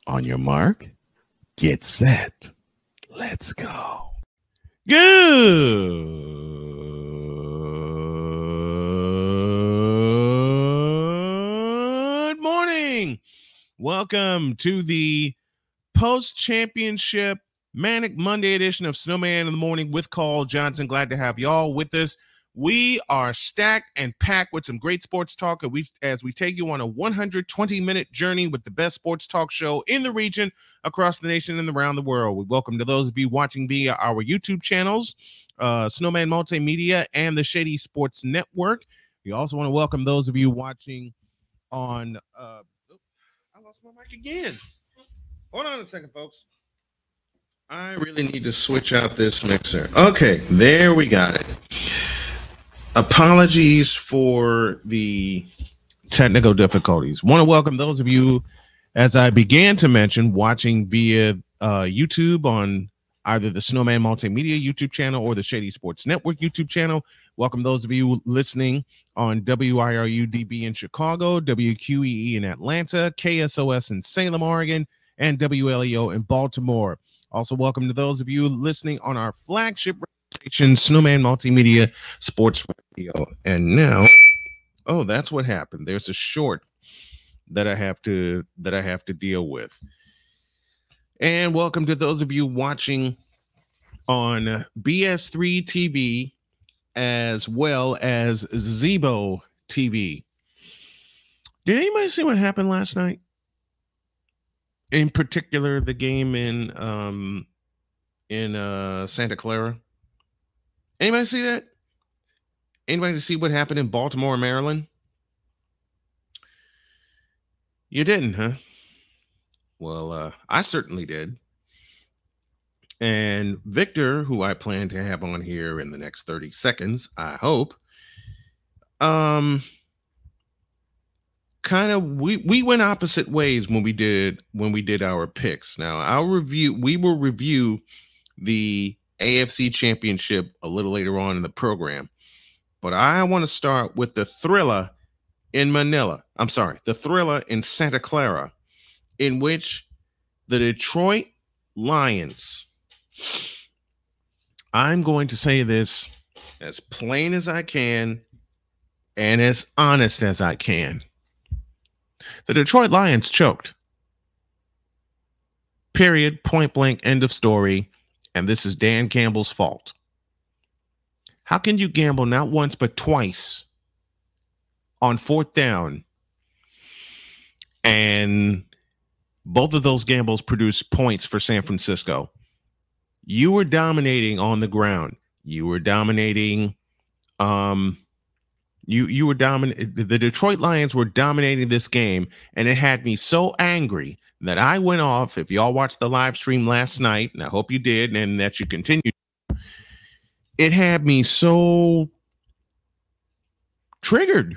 On your mark, get set. Let's go. Good morning. Welcome to the post-championship Manic Monday edition of Snowman in the Morning with Carl Johnson. Glad to have y'all with us. We are stacked and packed with some great sports talk as we take you on a 120-minute journey with the best sports talk show in the region, across the nation, and around the world. We welcome to those of you watching via our YouTube channels, Snowman Multimedia and the Shady Sports Network. We also want to welcome those of you watching on I lost my mic again. Hold on a second, folks. I really need to switch out this mixer. Okay, there we got it. Apologies for the technical difficulties. Want to welcome those of you, as I began to mention, watching via YouTube on either the Snowman Multimedia YouTube channel or the Shady Sports Network YouTube channel. Welcome those of you listening on WIRU-DB in Chicago, WQEE in Atlanta, KSOS in Salem, Oregon, and WLEO in Baltimore. Also, welcome to those of you listening on our flagship station, Snowman Multimedia Sports Radio. And now, oh, that's what happened. There's a short that I have to deal with. And welcome to those of you watching on BS3 TV as well as Zebo TV. Did anybody see what happened last night? In particular, the game in Santa Clara. Anybody see that? Anybody see what happened in Baltimore, Maryland? You didn't, huh? Well, I certainly did. And Victor, who I plan to have on here in the next 30 seconds, I hope, we went opposite ways when we did our picks. Now, we will review the AFC Championship a little later on in the program, but I want to start with the thriller in the thriller in Santa Clara, in which the Detroit Lions, I'm going to say this as plain as I can and as honest as I can. The Detroit Lions choked. Period. Point blank. End of story. And this is Dan Campbell's fault. How can you gamble not once but twice on fourth down, and both of those gambles produce points for San Francisco? You were dominating on the ground. You were dominating. You were dominating. The Detroit Lions were dominating this game, and it had me so angry that I went off. If y'all watched the live stream last night, and I hope you did, and that you continue, it had me so triggered.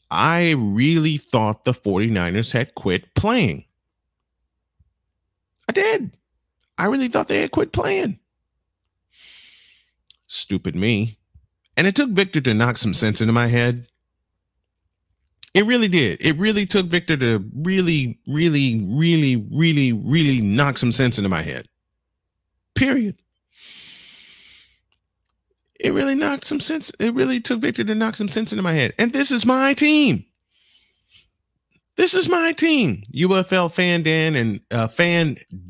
I really thought the 49ers had quit playing. I did. I really thought they had quit playing. Stupid me. And it took Victor to knock some sense into my head. It really did. It really took Victor to really knock some sense into my head. Period. It really knocked some sense. It really took Victor to knock some sense into my head. And this is my team. This is my team. UFL Fan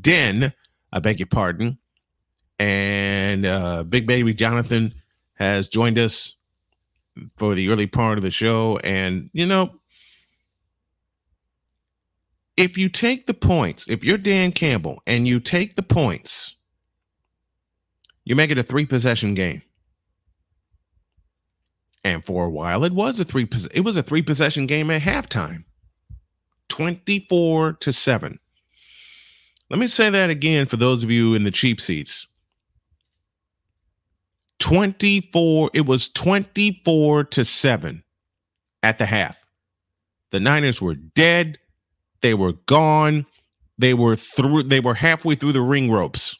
Den, I beg your pardon. And Big Baby Jonathan has joined us for the early part of the show. And, you know, if you take the points, if you're Dan Campbell and you take the points, you make it a 3-possession game. And for a while, it was a 3-possession game at halftime. 24-7. Let me say that again for those of you in the cheap seats. It was 24-7 at the half. The Niners were dead. They were gone. They were halfway through the ring ropes.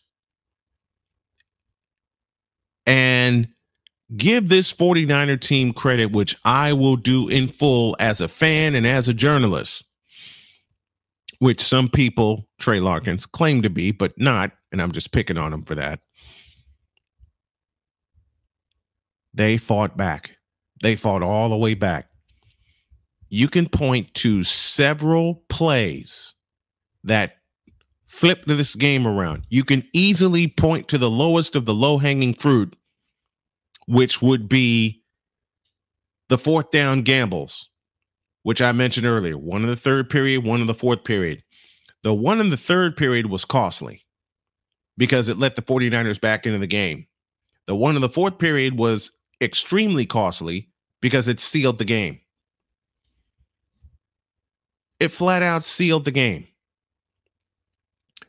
And give this 49er team credit, which I will do in full as a fan and as a journalist. which some people, Trey Larkins, claim to be, but not, and I'm just picking on them for that. They fought back. They fought all the way back. You can point to several plays that flipped this game around. You can easily point to the lowest of the low-hanging fruit, which would be the fourth down gambles, which I mentioned earlier. One in the third period, one in the fourth period. The one in the third period was costly because it let the 49ers back into the game. The one in the fourth period was extremely costly because it sealed the game. It flat out sealed the game.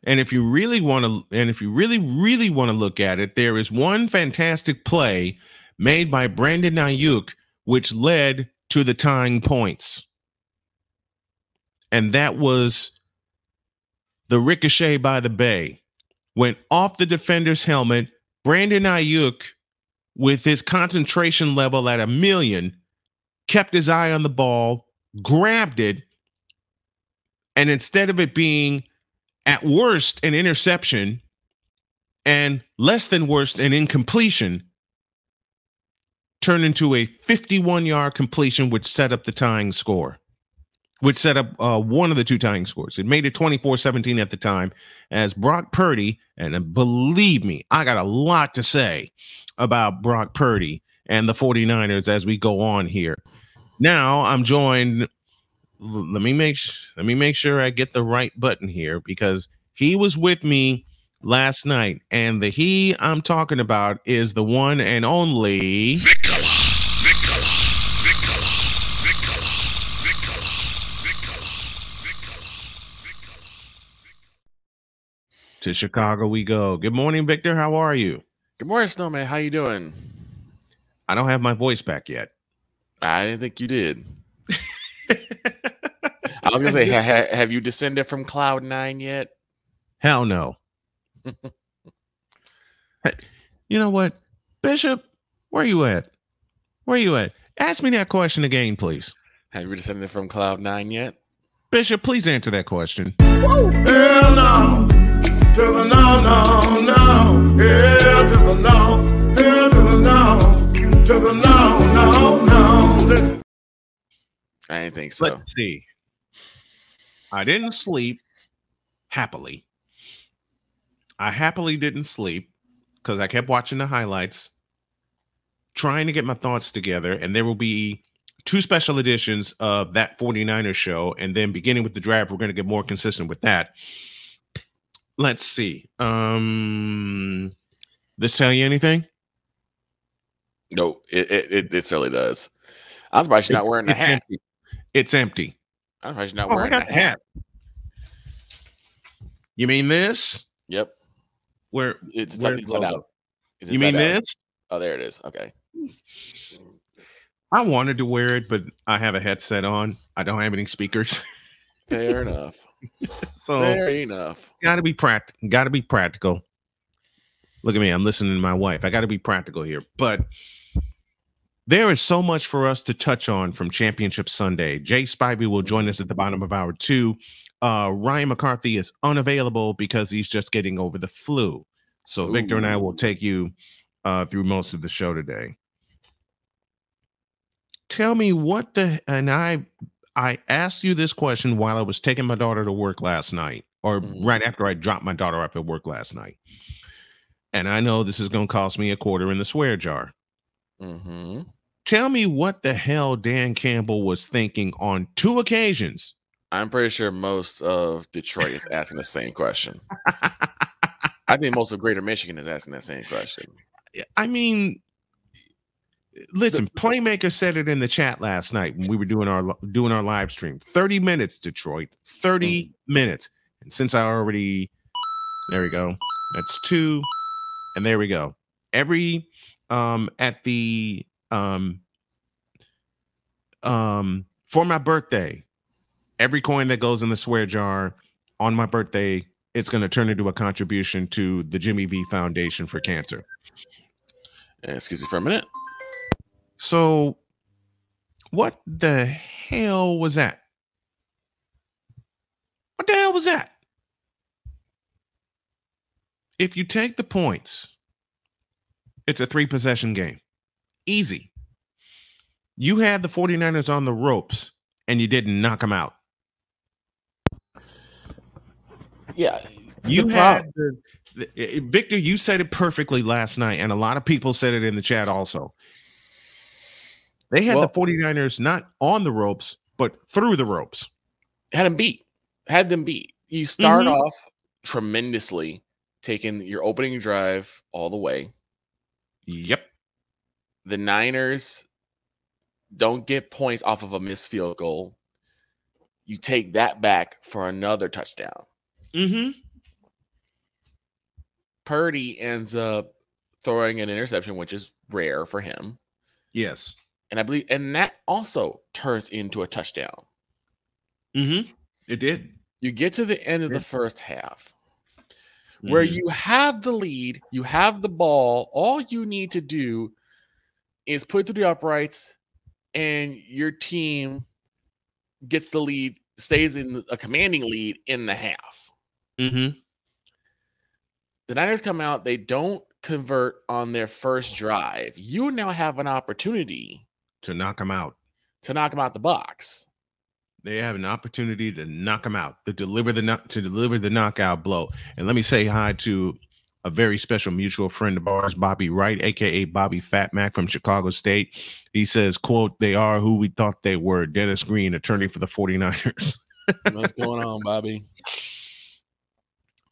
And if you really want to, and if you really want to look at it, there is one fantastic play made by Brandon Ayuk, which led to the tying points. And that was the ricochet by the bay. Went off the defender's helmet. Brandon Ayuk, with his concentration level at 1,000,000, kept his eye on the ball, grabbed it, and instead of it being at worst an interception and less than worst an incompletion, turned into a 51-yard completion, which set up the tying score, which set up one of the two tying scores. It made it 24-17 at the time as Brock Purdy, and believe me, I got a lot to say about Brock Purdy and the 49ers as we go on here. Now I'm joined. Let me make sure I get the right button here, because he was with me last night, and the he I'm talking about is the one and only To Chicago we go. Good morning, Victor. How are you? Good morning, Snowman. How you doing? I don't have my voice back yet. I didn't think you did. I was gonna say, have you descended from Cloud 9 yet? Hell no. You know what, Bishop? Where you at? Where you at? Ask me that question again, please. Have you descended from Cloud 9 yet? Bishop, please answer that question. Woo! Hell no. To the no, no, no. Hell to the no. Hell to the no. To the no, no, no. I didn't think so. Let's see. I didn't sleep happily. I happily didn't sleep because I kept watching the highlights, trying to get my thoughts together, and there will be 2 special editions of that 49ers show, and then beginning with the draft, we're going to get more consistent with that. Let's see. This tell you anything? No, it certainly does. I'm surprised you're not wearing a hat. Empty. It's empty. I'm surprised you're not wearing a hat. You mean this? Yep. Where it's inside out. You mean this? Oh, there it is. Okay. I wanted to wear it, but I have a headset on. I don't have any speakers. Fair enough. So fair enough. Gotta be practical. Look at me. I'm listening to my wife. I gotta be practical here. But there is so much for us to touch on from Championship Sunday. Jay Spivey will join us at the bottom of hour 2. Ryan McCarthy is unavailable because he's just getting over the flu. So Victor and I will take you through most of the show today. Tell me and I asked you this question while I was taking my daughter to work last night, or right after I dropped my daughter off at work last night. And I know this is going to cost me a quarter in the swear jar. Mm-hmm. Tell me what the hell Dan Campbell was thinking on 2 occasions. I'm pretty sure most of Detroit is asking the same question. I think most of Greater Michigan is asking that same question. I mean, listen, Playmaker said it in the chat last night when we were doing our live stream. 30 minutes, Detroit. 30 minutes. And since there we go. That's 2. And there we go. Every at the for my birthday, every coin that goes in the swear jar on my birthday, it's going to turn into a contribution to the Jimmy V Foundation for Cancer. Excuse me for a minute. So what the hell was that? What the hell was that? If you take the points, it's a 3-possession game. Easy. You had the 49ers on the ropes and you didn't knock them out. Yeah. You had Victor, you said it perfectly last night, and a lot of people said it in the chat also. They had the 49ers not on the ropes, but through the ropes. Had them beat. You start off tremendously, taking your opening drive all the way. Yep. The Niners don't get points off of a missed field goal. You take that back for another touchdown. Purdy ends up throwing an interception, which is rare for him. Yes. And I believe, and that also turns into a touchdown. It did. You get to the end of the first half where you have the lead, you have the ball. All you need to do is put through the uprights, and your team gets the lead, stays in a commanding lead in the half. The Niners come out, they don't convert on their first drive. You now have an opportunity to knock them out. To knock them out the box. They have an opportunity to knock them out, to deliver the knockout blow. And let me say hi to a very special mutual friend of ours, Bobby Wright, aka Bobby Fat Mac from Chicago State. He says, quote, "They are who we thought they were." Dennis Green, attorney for the 49ers. What's going on, Bobby?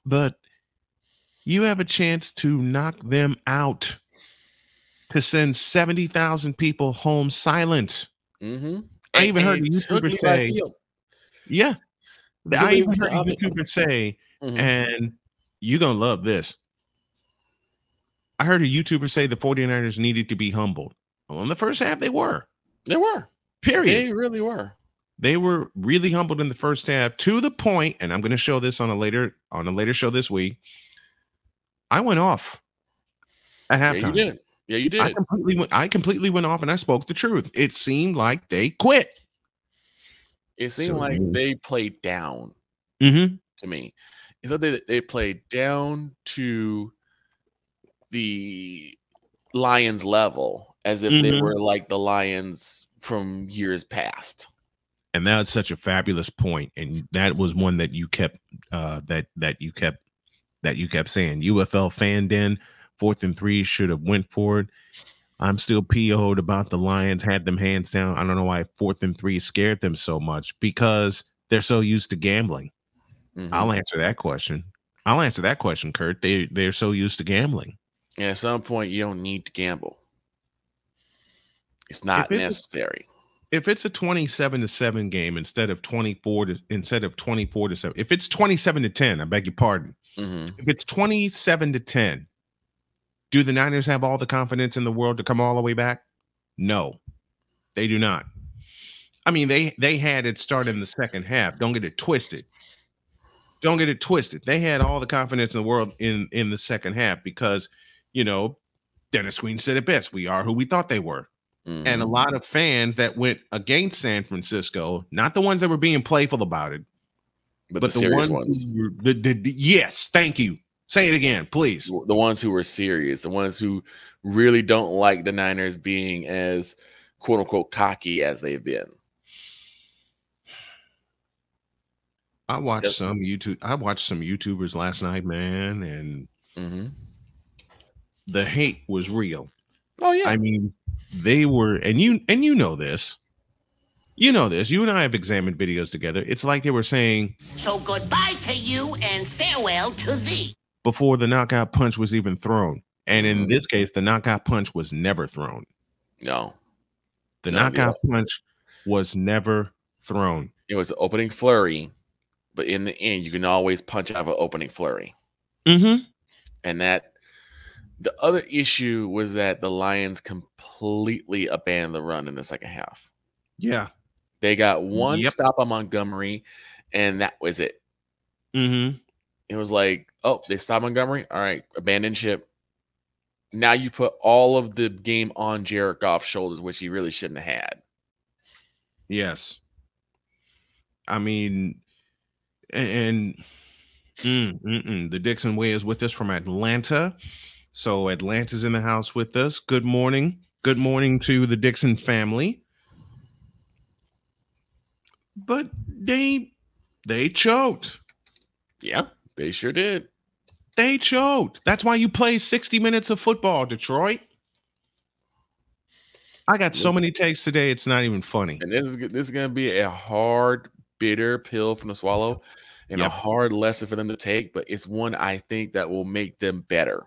But you have a chance to knock them out, to send 70,000 people home silent. I even heard a YouTuber say, yeah, I even heard a YouTuber say, and you're going to love this. I heard a YouTuber say the 49ers needed to be humbled. Well, in the first half, they were. They were. Period. They really were. They were really humbled in the first half, to the point, and I'm going to show this on a later show this week. I went off at halftime. Yeah, you did. I completely went off, and I spoke the truth. It seemed like they quit. It seemed like they played down to me. It's like they played down to the Lions level, as if they were like the Lions from years past. And that's such a fabulous point, and that was one that you kept that you kept saying. UFL fan den, 4th and 3 should have went for it. I'm still PO'd about the Lions, had them hands down. I don't know why 4th and 3 scared them so much, because they're so used to gambling. I'll answer that question. Kurt. They're so used to gambling. And at some point, you don't need to gamble. It's not necessary. If it's a 27-7 game instead of 24-7, if it's 27-10, I beg your pardon. If it's 27-10, do the Niners have all the confidence in the world to come all the way back? No, they do not. I mean, they had it start in the second half. Don't get it twisted. They had all the confidence in the world in the second half because, Dennis Green said it best. We are who we thought they were. And a lot of fans that went against San Francisco, not the ones that were being playful about it, but the serious ones. Yes, thank you. Say it again, please. The ones who were serious, the ones who really don't like the Niners being as quote unquote cocky as they've been. I watched some YouTubers last night, man, and the hate was real. Oh yeah. I mean, they were, and you know this. You and I have examined videos together. It's like they were saying, "So goodbye to you and farewell to thee," before the knockout punch was even thrown. And in this case, the knockout punch was never thrown. No. The knockout punch was never thrown. It was an opening flurry, but in the end, you can always punch out of an opening flurry. And that the other issue was that the Lions completely abandoned the run in the second half. Yeah. They got one stop on Montgomery, and that was it. It was like, oh, they stopped Montgomery. All right, abandon ship. Now you put all of the game on Jared Goff's shoulders, which he really shouldn't have had. Yes. I mean, And the Dixon Way is with us from Atlanta. So Atlanta's in the house with us. Good morning. Good morning to the Dixon family. But they choked. Yeah, they sure did. They choked. That's why you play 60 minutes of football, Detroit. I got so many takes today, it's not even funny. And this is going to be a hard, bitter pill from the swallow and a hard lesson for them to take, but it's one I think that will make them better.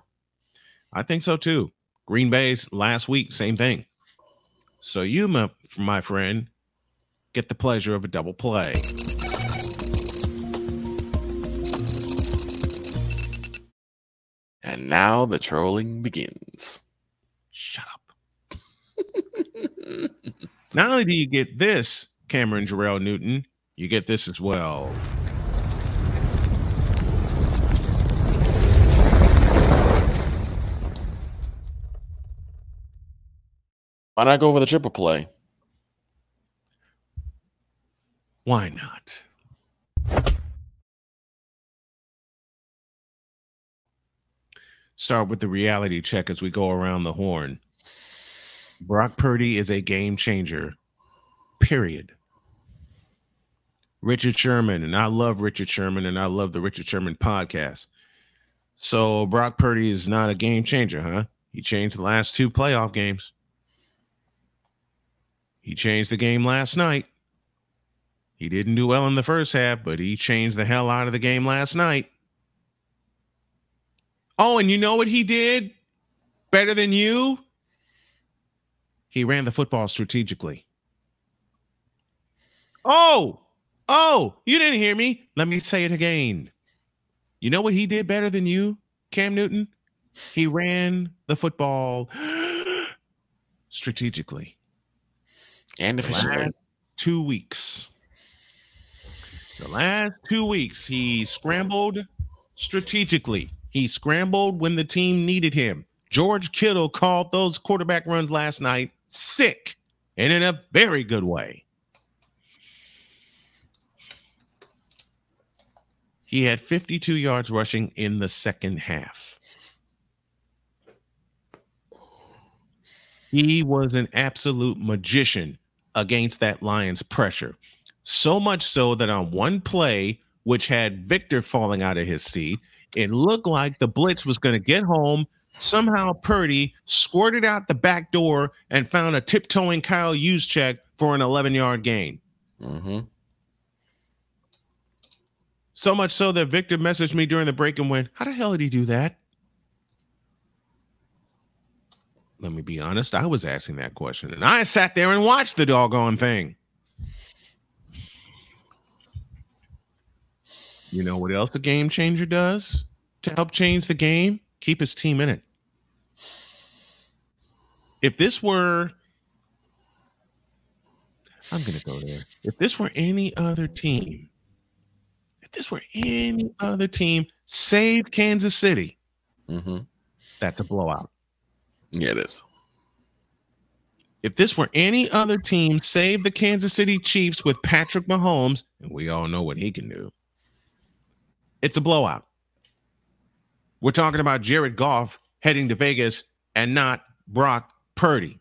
I think so too. Green Bay's last week, same thing. So you, my friend, get the pleasure of a double play. And now the trolling begins. Shut up. Not only do you get this, Cameron Jarrell Newton, you get this as well. Why not go over the triple play? Why not? Start with the reality check as we go around the horn. Brock Purdy is a game changer, period. Richard Sherman, and I love Richard Sherman, and I love the Richard Sherman podcast. So Brock Purdy is not a game changer, huh? He changed the last 2 playoff games. He changed the game last night. He didn't do well in the first half, but he changed the hell out of the game last night. Oh, and you know what he did better than you? He ran the football strategically. Oh, you didn't hear me. Let me say it again. You know what he did better than you, Cam Newton? He ran the football strategically. And efficiently. The last 2 weeks. The last 2 weeks, he scrambled strategically. He scrambled when the team needed him. George Kittle called those quarterback runs last night sick, and in a very good way. He had 52 yards rushing in the second half. He was an absolute magician against that Lions pressure. So much so that on one play, which had Victor falling out of his seat, it looked like the blitz was going to get home. Somehow Purdy squirted out the back door and found a tiptoeing Kyle Juszczyk for an 11-yard gain. So much so that Victor messaged me during the break and went, how the hell did he do that? Let me be honest, I was asking that question, and I sat there and watched the doggone thing. You know what else a game changer does to help change the game? Keep his team in it. If this were, I'm going to go there. If this were any other team, save Kansas City, that's a blowout. Yeah, it is. If this were any other team, save the Kansas City Chiefs with Patrick Mahomes, and we all know what he can do, it's a blowout. We're talking about Jared Goff heading to Vegas and not Brock Purdy.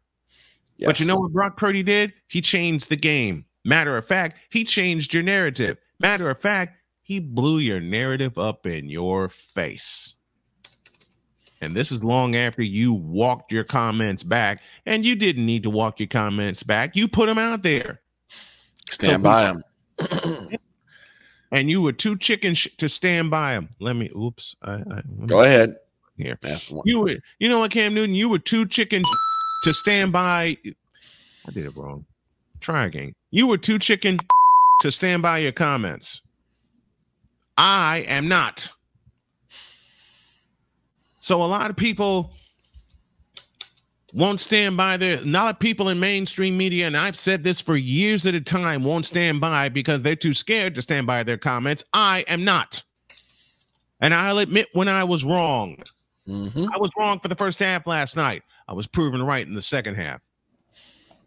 Yes. But you know what Brock Purdy did? He changed the game. Matter of fact, he changed your narrative. Matter of fact, he blew your narrative up in your face. And this is long after you walked your comments back, and you didn't need to walk your comments back. You put them out there. Stand by them. And you were too chicken to stand by them. Go ahead. Here. That's one. You know what, Cam Newton? You were too chicken to stand by. I did it wrong. Try again. You were too chicken to stand by your comments. I am not. So a lot of people won't stand by their, a lot of people in mainstream media, and I've said this for years at a time, won't stand by because they're too scared to stand by their comments. I am not. And I'll admit when I was wrong. I was wrong for the first half last night. I was proven right in the second half.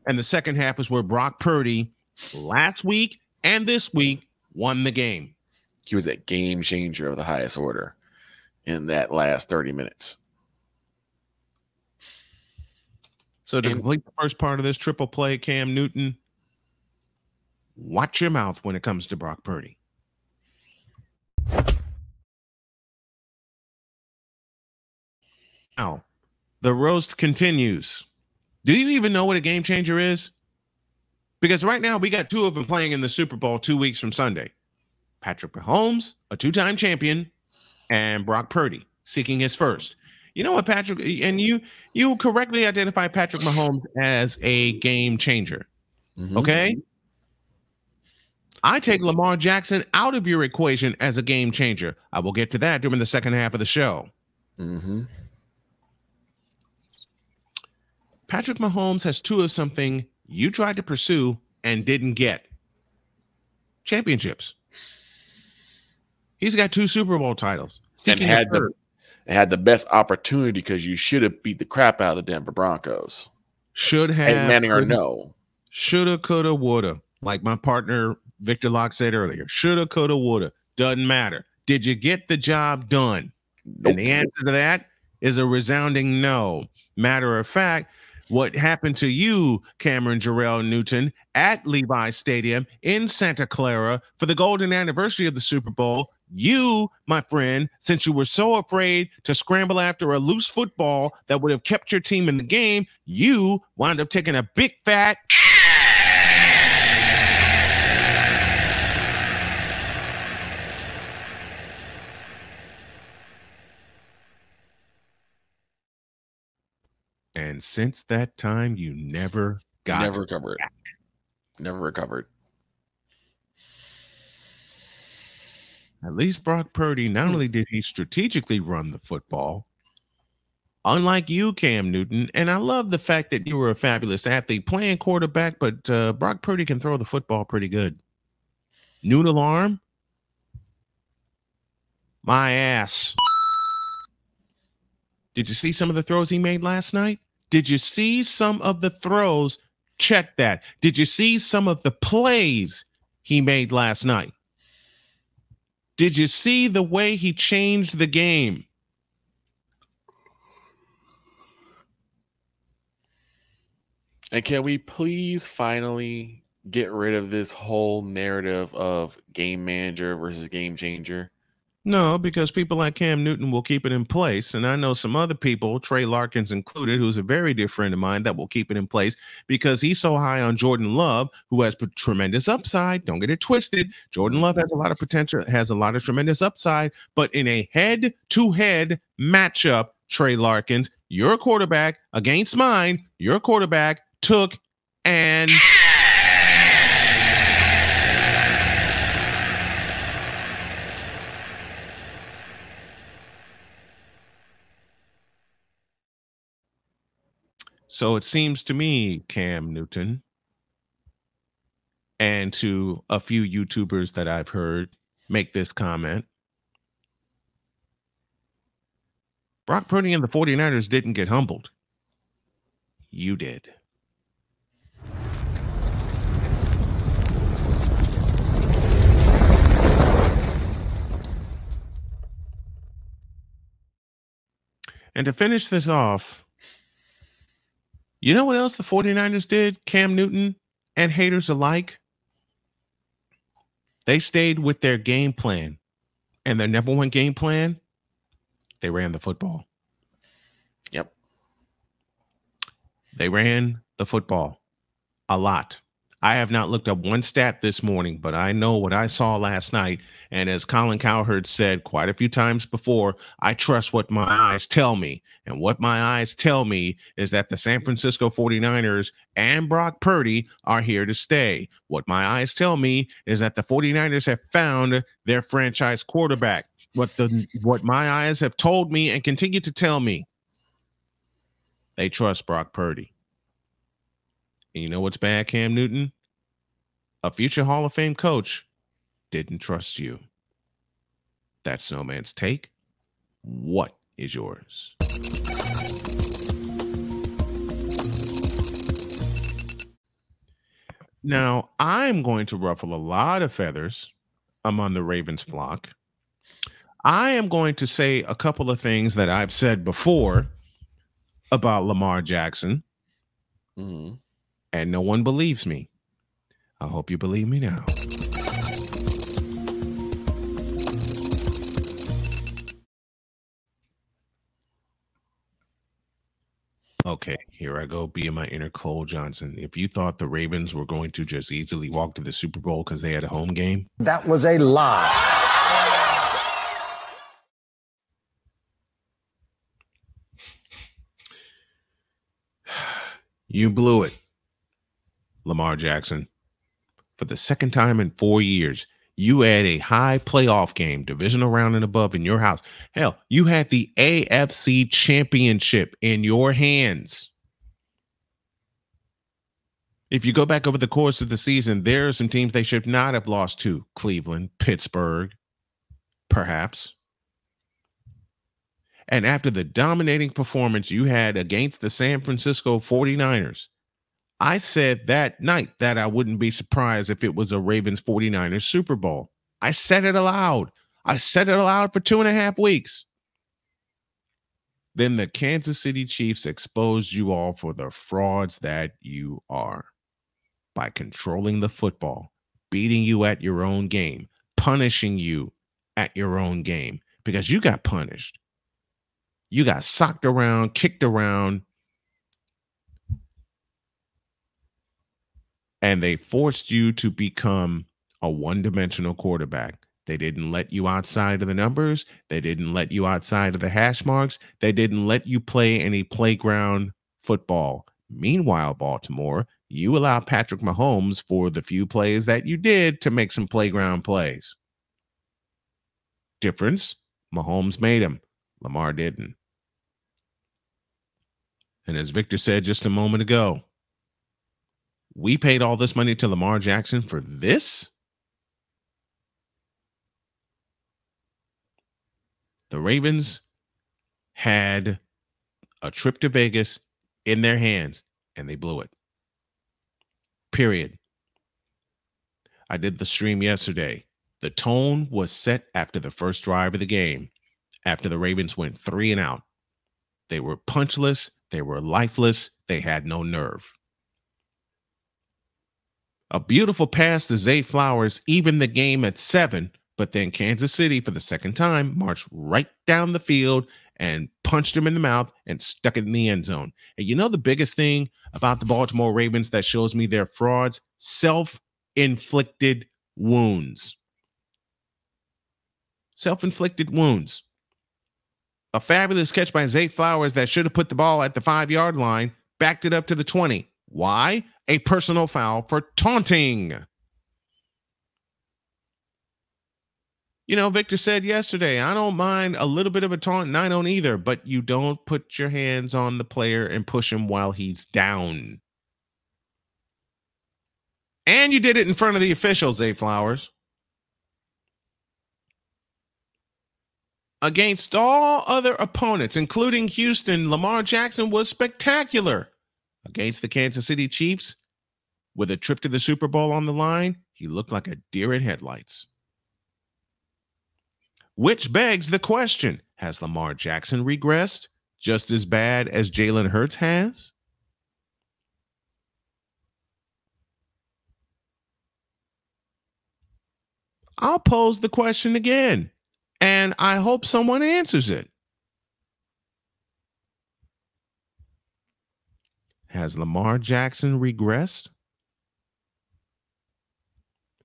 And the second half is where Brock Purdy last week and this week won the game. He was that game changer of the highest order in that last 30 minutes. So to complete the first part of this triple play, Cam Newton, watch your mouth when it comes to Brock Purdy. Now, the roast continues. Do you even know what a game changer is? Because right now we got two of them playing in the Super Bowl 2 weeks from Sunday. Patrick Mahomes, a two-time champion, and Brock Purdy seeking his first. You know what, Patrick? And you correctly identify Patrick Mahomes as a game changer. Okay? I take Lamar Jackson out of your equation as a game changer. I will get to that during the second half of the show. Patrick Mahomes has two of something you tried to pursue and didn't get. Championships. He's got 2 Super Bowl titles. And had the best opportunity because you should have beat the crap out of the Denver Broncos. Should have. Manning or no. Shoulda, coulda, woulda. Like my partner Victor Locke said earlier. Shoulda, coulda, woulda. Doesn't matter. Did you get the job done? Nope. And the answer to that is a resounding no. Matter of fact, what happened to you, Cameron Jarrell Newton, at Levi Stadium in Santa Clara for the golden anniversary of the Super Bowl, you, my friend, since you were so afraid to scramble after a loose football that would have kept your team in the game, you wound up taking a big fat and since that time, you never recovered. Back. Never recovered. At least Brock Purdy, not only did he strategically run the football, unlike you, Cam Newton, and I love the fact that you were a fabulous athlete playing quarterback, but Brock Purdy can throw the football pretty good. Noodle arm, my ass. Did you see some of the throws he made last night? Did you see some of the throws? Check that. Did you see some of the plays he made last night? Did you see the way he changed the game? And can we please finally get rid of this whole narrative of game manager versus game changer? No, because people like Cam Newton will keep it in place. And I know some other people, Trey Larkins included, who's a very dear friend of mine, that will keep it in place because he's so high on Jordan Love, who has tremendous upside. Don't get it twisted. Jordan Love has a lot of potential, has a lot of tremendous upside. But in a head-to-head matchup, Trey Larkins, your quarterback against mine, your quarterback took and... So it seems to me, Cam Newton, and to a few YouTubers that I've heard make this comment, Brock Purdy and the 49ers didn't get humbled. You did. And to finish this off, you know what else the 49ers did, Cam Newton and haters alike? They stayed with their game plan. And their number one game plan, they ran the football. Yep. They ran the football a lot. I have not looked up one stat this morning, but I know what I saw last night. And as Colin Cowherd said quite a few times before, I trust what my eyes tell me. And what my eyes tell me is that the San Francisco 49ers and Brock Purdy are here to stay. What my eyes tell me is that the 49ers have found their franchise quarterback. What my eyes have told me and continue to tell me, they trust Brock Purdy. And you know what's bad, Cam Newton? A future Hall of Fame coach didn't trust you. That's Snowman's take. What is yours? Now, I'm going to ruffle a lot of feathers among the Ravens flock. I am going to say a couple of things that I've said before about Lamar Jackson, and no one believes me. I hope you believe me now. Okay, here I go being my inner Cole Johnson. If you thought the Ravens were going to just easily walk to the Super Bowl because they had a home game, that was a lie. You blew it, Lamar Jackson. For the second time in 4 years, you had a high playoff game, divisional round and above in your house. Hell, you had the AFC Championship in your hands. If you go back over the course of the season, there are some teams they should not have lost to. Cleveland, Pittsburgh, perhaps. And after the dominating performance you had against the San Francisco 49ers, I said that night that I wouldn't be surprised if it was a Ravens 49ers Super Bowl. I said it aloud. I said it aloud for 2.5 weeks. Then the Kansas City Chiefs exposed you all for the frauds that you are by controlling the football, beating you at your own game, punishing you at your own game, because you got punished. You got socked around, kicked around, and they forced you to become a one-dimensional quarterback. They didn't let you outside of the numbers. They didn't let you outside of the hash marks. They didn't let you play any playground football. Meanwhile, Baltimore, you allowed Patrick Mahomes for the few plays that you did to make some playground plays. Difference, Mahomes made them. Lamar didn't. And as Victor said just a moment ago, we paid all this money to Lamar Jackson for this? The Ravens had a trip to Vegas in their hands, and they blew it. Period. I did the stream yesterday. The tone was set after the first drive of the game, after the Ravens went 3 and out. They were punchless. They were lifeless. They had no nerve. A beautiful pass to Zay Flowers evened the game at 7, but then Kansas City, for the second time, marched right down the field and punched him in the mouth and stuck it in the end zone. And you know the biggest thing about the Baltimore Ravens that shows me they're frauds? Self-inflicted wounds. Self-inflicted wounds. A fabulous catch by Zay Flowers that should have put the ball at the 5-yard line, backed it up to the 20. Why? A personal foul for taunting. You know, Victor said yesterday, I don't mind a little bit of a taunt, and I don't either, but you don't put your hands on the player and push him while he's down. And you did it in front of the officials, Zay Flowers. Against all other opponents, including Houston, Lamar Jackson was spectacular. Against the Kansas City Chiefs, with a trip to the Super Bowl on the line, he looked like a deer in headlights. Which begs the question, has Lamar Jackson regressed just as bad as Jalen Hurts has? I'll pose the question again, and I hope someone answers it. Has Lamar Jackson regressed?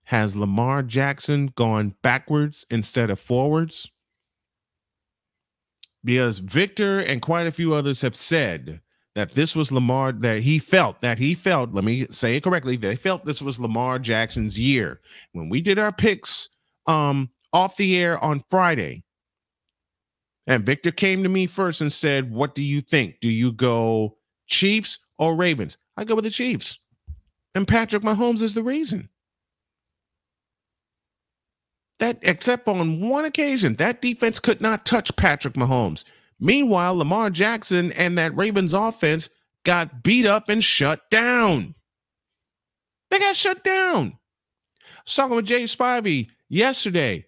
Has Lamar Jackson gone backwards instead of forwards? Because Victor and quite a few others have said that this was Lamar, that he felt, let me say it correctly, they felt this was Lamar Jackson's year. When we did our picks off the air on Friday, and Victor came to me first and said, what do you think? Do you go Chiefs or Ravens? I go with the Chiefs. And Patrick Mahomes is the reason. That, except on one occasion, that defense could not touch Patrick Mahomes. Meanwhile, Lamar Jackson and that Ravens offense got beat up and shut down. They got shut down. I was talking with Jay Spivey yesterday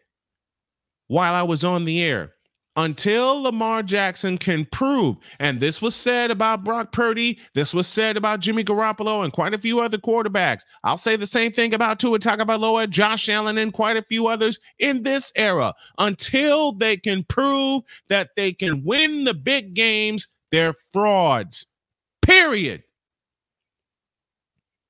while I was on the air. Until Lamar Jackson can prove, and this was said about Brock Purdy, this was said about Jimmy Garoppolo and quite a few other quarterbacks. I'll say the same thing about Tua Tagovailoa, Josh Allen, and quite a few others in this era. Until they can prove that they can win the big games, they're frauds. Period.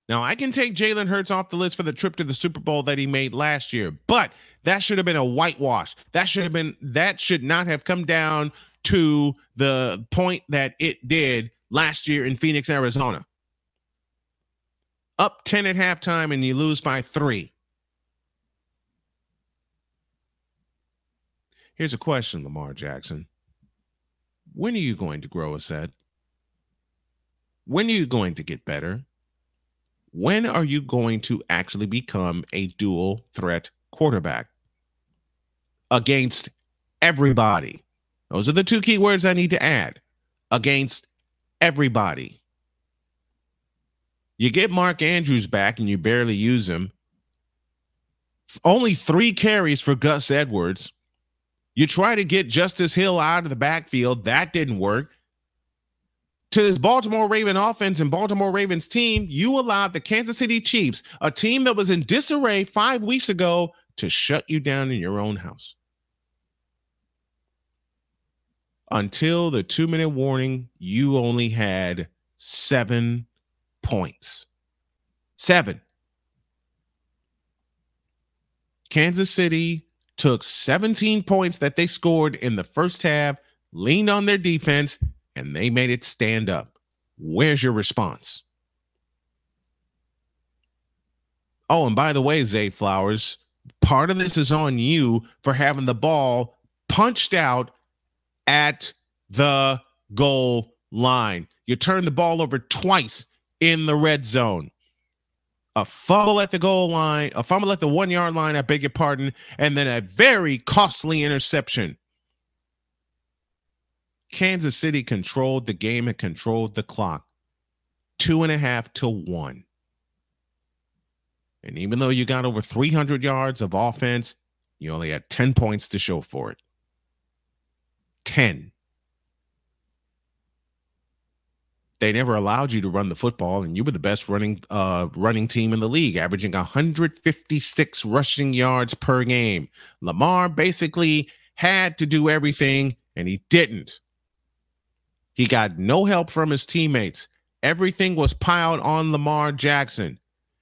Now, I can take Jalen Hurts off the list for the trip to the Super Bowl that he made last year, but that should have been a whitewash. That should not have come down to the point that it did last year in Phoenix, Arizona. Up 10 at halftime and you lose by 3. Here's a question, Lamar Jackson. When are you going to grow a set? When are you going to get better? When are you going to actually become a dual threat quarterback against everybody? Those are the 2 key words I need to add. Against everybody. You get Mark Andrews back and you barely use him. Only 3 carries for Gus Edwards. You try to get Justice Hill out of the backfield. That didn't work. To this Baltimore Raven offense and Baltimore Ravens team, you allowed the Kansas City Chiefs, a team that was in disarray 5 weeks ago, to shut you down in your own house. Until the 2-minute warning, you only had 7 points. 7. Kansas City took 17 points that they scored in the first half, leaned on their defense, and they made it stand up. Where's your response? Oh, and by the way, Zay Flowers, part of this is on you for having the ball punched out at the goal line. You turned the ball over twice in the red zone. A fumble at the goal line, a fumble at the 1-yard line, I beg your pardon, and then a very costly interception. Kansas City controlled the game and controlled the clock. 2.5 to 1. And even though you got over 300 yards of offense, you only had 10 points to show for it. 10. They never allowed you to run the football, and you were the best running team in the league, averaging 156 rushing yards per game. Lamar basically had to do everything, and he didn't. He got no help from his teammates. Everything was piled on Lamar Jackson.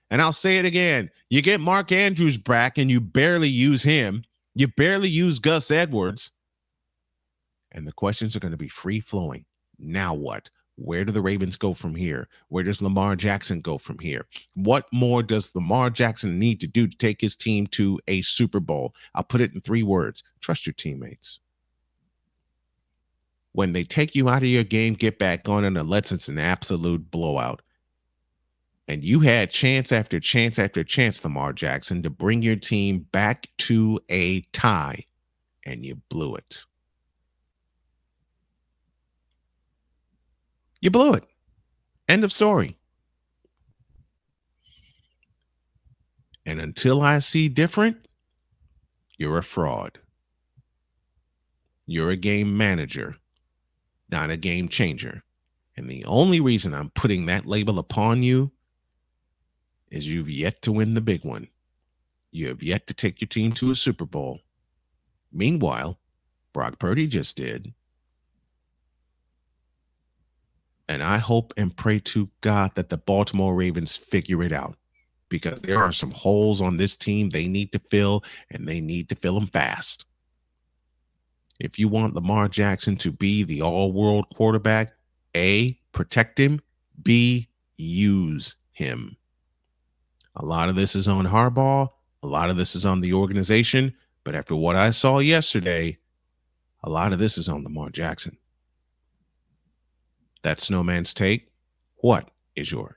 And I'll say it again. You get Mark Andrews back and you barely use him. You barely use Gus Edwards. And the questions are going to be free-flowing. Now what? Where do the Ravens go from here? Where does Lamar Jackson go from here? What more does Lamar Jackson need to do to take his team to a Super Bowl? I'll put it in 3 words. Trust your teammates. When they take you out of your game, get back on it unless it's an absolute blowout. And you had chance after chance after chance, Lamar Jackson, to bring your team back to a tie, and you blew it. You blew it. End of story. And until I see different, you're a fraud. You're a game manager, not a game changer. And the only reason I'm putting that label upon you is you've yet to win the big one. You have yet to take your team to a Super Bowl. Meanwhile, Brock Purdy just did. And I hope and pray to God that the Baltimore Ravens figure it out, because there are some holes on this team they need to fill, and they need to fill them fast. If you want Lamar Jackson to be the all-world quarterback, A, protect him, B, use him. A lot of this is on Harbaugh. A lot of this is on the organization. But after what I saw yesterday, a lot of this is on Lamar Jackson. That's Snowman's take. What is yours?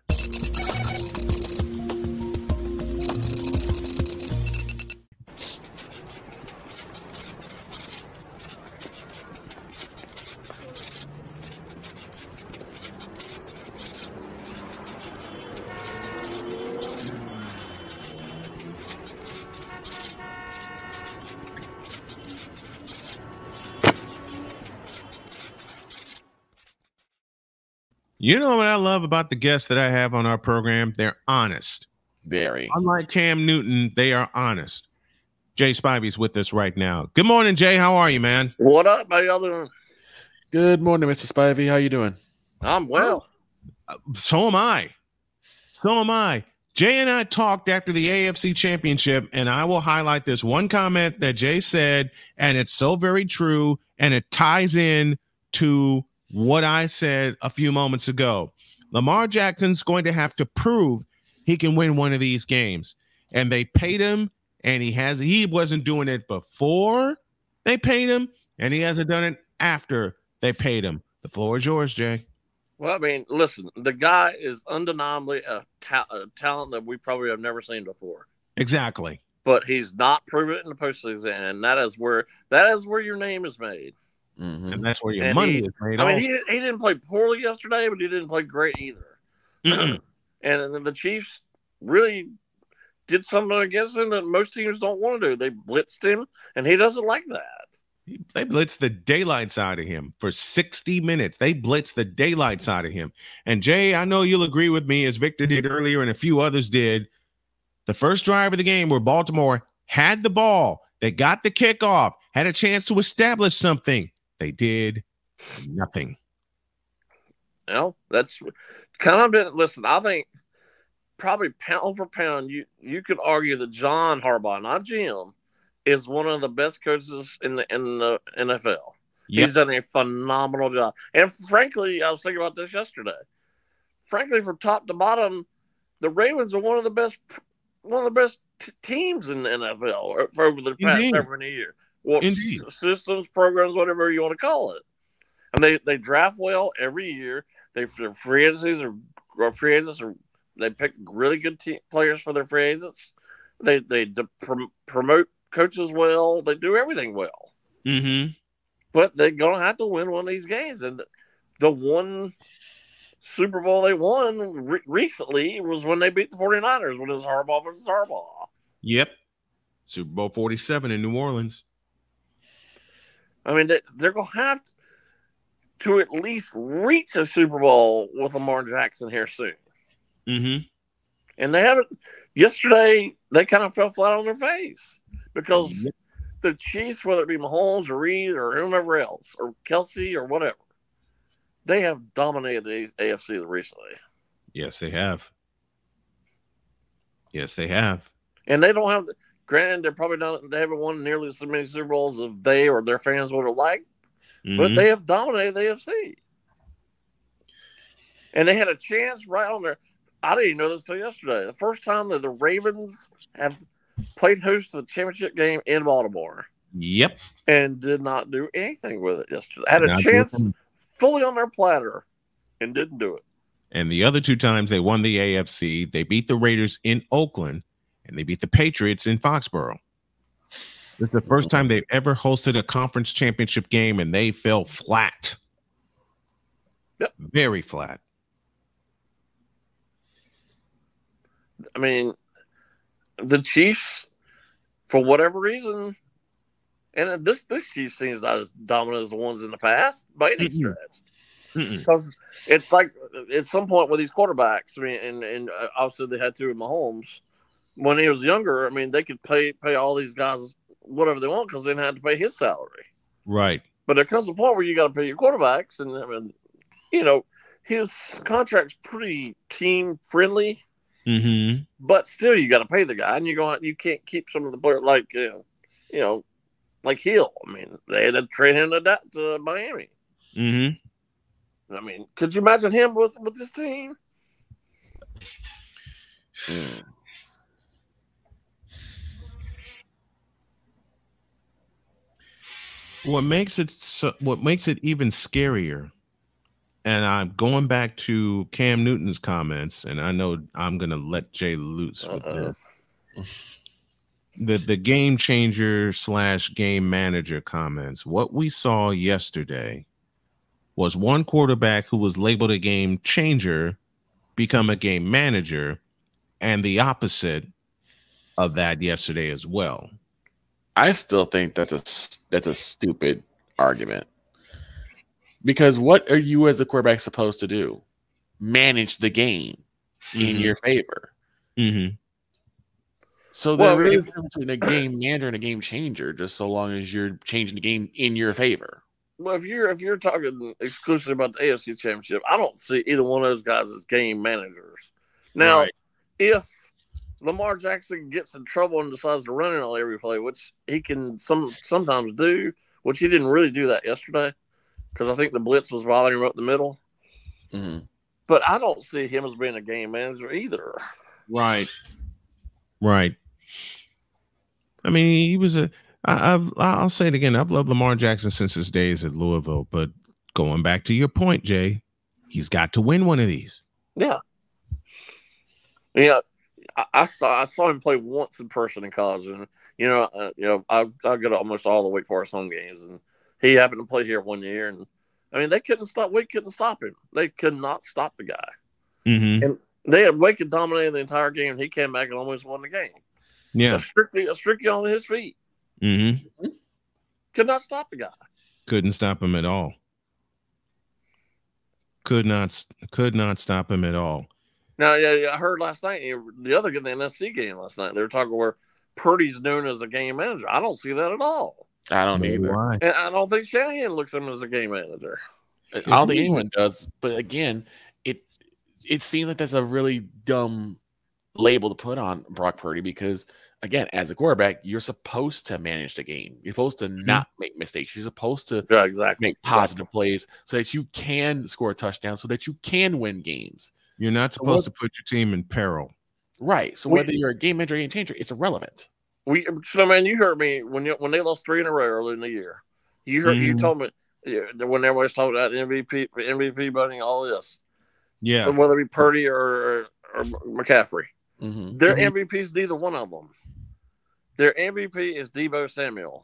You know what I love about the guests that I have on our program? They're honest. Very. Unlike Cam Newton, they are honest. Jay Spivey's with us right now. Good morning, Jay. How are you, man? What up? How y'all doing? Good morning, Mr. Spivey. How you doing? I'm well. So am I. So am I. Jay and I talked after the AFC Championship, and I will highlight this one comment that Jay said, and it's so very true, and it ties in to what I said a few moments ago. Lamar Jackson's going to have to prove he can win one of these games, and they paid him, and he wasn't doing it before they paid him, and he hasn't done it after they paid him. The floor is yours, Jay. Well, I mean, listen, the guy is undeniably a talent that we probably have never seen before. Exactly. But he's not proven it in the postseason, and that is where your name is made. Mm-hmm. And that's where your money is made. I mean, he didn't play poorly yesterday, but he didn't play great either. And then the Chiefs really did something against him that most teams don't want to do. They blitzed him, and he doesn't like that. They blitzed the daylight out of him for 60 minutes. They blitzed the daylight out of him. And Jay, I know you'll agree with me, as Victor did earlier and a few others did. The first drive of the game where Baltimore had the ball, they got the kickoff, had a chance to establish something. They did nothing. Well, that's kind of been. Listen, I think probably pound for pound, you could argue that John Harbaugh, not Jim, is one of the best coaches in the NFL. Yep. He's done a phenomenal job. And frankly, I was thinking about this yesterday. Frankly, from top to bottom, the Ravens are one of the best teams in the NFL for over the past several years. Well, systems, programs, whatever you want to call it. And they draft well every year. Their free agencies they pick really good players for their free agents. They promote coaches well. They do everything well. Mm-hmm. But they're going to have to win one of these games. And the one Super Bowl they won recently was when they beat the 49ers, when it was Harbaugh versus Harbaugh. Yep. Super Bowl 47 in New Orleans. I mean, they're going to have to at least reach a Super Bowl with Lamar Jackson here soon. Mm-hmm. And they haven't. Yesterday, they kind of fell flat on their face. Because the Chiefs, whether it be Mahomes or Reed or whomever else, or Kelsey or whatever, they have dominated the AFC recently. Yes, they have. Yes, they have. And they don't have, granted, they haven't won nearly so many Super Bowls as they or their fans would have liked, but they have dominated the AFC. And they had a chance right on there. I didn't even know this until yesterday. The first time that the Ravens have played host to the championship game in Baltimore. Yep. And did not do anything with it yesterday. Had a chance fully on their platter and didn't do it. And the other two times they won the AFC, they beat the Raiders in Oakland and they beat the Patriots in Foxborough. It's the first time they've ever hosted a conference championship game and they fell flat. Yep. Very flat. I mean, the Chiefs, for whatever reason, and this Chiefs team is not as dominant as the ones in the past by any stretch. Because it's like at some point with these quarterbacks, I mean, and obviously they had to with Mahomes. When he was younger, I mean, they could pay all these guys whatever they want because they didn't have to pay his salary. Right. But there comes a point where you got to pay your quarterbacks, and I mean, you know, his contract's pretty team friendly. Mm-hmm. But still, you got to pay the guy, and you can't keep some of the players like like Hill. I mean, they had to trade him to Miami. Mm-hmm. I mean, could you imagine him with this team? What makes it even scarier, and I'm going back to Cam Newton's comments, and I know I'm going to let Jay loose with this. The game changer / game manager comments. What we saw yesterday was one quarterback who was labeled a game changer become a game manager, and the opposite of that yesterday as well. I still think that's a stupid argument. Because what are you as the quarterback supposed to do? manage the game in your favor. So there really is between a game manager and a game changer, just so long as you're changing the game in your favor. Well, if you're talking exclusively about the AFC Championship, I don't see either one of those guys as game managers. Now, if Lamar Jackson gets in trouble and decides to run it on every play, which he can sometimes do, which he didn't really do that yesterday, because I think the blitz was bothering him up the middle. But I don't see him as being a game manager either. Right. I mean, he was I'll say it again. I've loved Lamar Jackson since his days at Louisville. But going back to your point, Jay, he's got to win one of these. Yeah. I saw him play once in person in college, and I go to almost all the Wake Forest home games, and he happened to play here one year, and I mean Wake couldn't stop him. They could not stop the guy, and Wake had dominated the entire game, and he came back and almost won the game. Yeah, so strictly on his feet. Could not stop the guy. Couldn't stop him at all. Could not stop him at all. Now, I heard last night the other good the NFC game last night. They were talking where Purdy's known as a game manager. I don't see that at all. I don't either. Why? And I don't think Shanahan looks at him as a game manager. I don't think anyone does. But again, it seems like that's a really dumb label to put on Brock Purdy because, again, as a quarterback, you're supposed to manage the game. You're supposed to not make mistakes. You're supposed to make positive plays so that you can score a touchdown, so that you can win games. You're not supposed to put your team in peril. Right. So whether you're a game manager or a game changer, it's irrelevant. Man, you heard me when they lost 3 in a row early in the year. You told me when everybody's talking about MVP voting, all this. Yeah. Whether it be Purdy or McCaffrey. Their MVP is neither one of them. Their MVP is Deebo Samuel.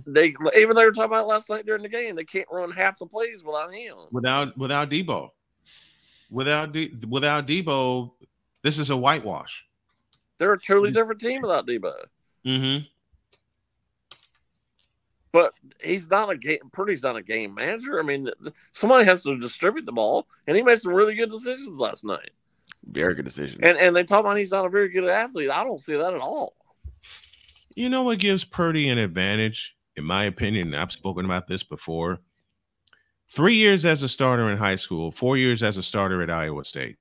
They even they were talking about last night during the game. They can't run half the plays without him. Without Deebo. Without Deebo, this is a whitewash. They're a totally different team without Deebo. But he's not a game. Purdy's not a game manager. I mean, somebody has to distribute the ball, and he made some really good decisions last night. Very good decisions. And they talk about he's not a very good athlete. I don't see that at all. You know what gives Purdy an advantage, in my opinion? I've spoken about this before. 3 years as a starter in high school, 4 years as a starter at Iowa State.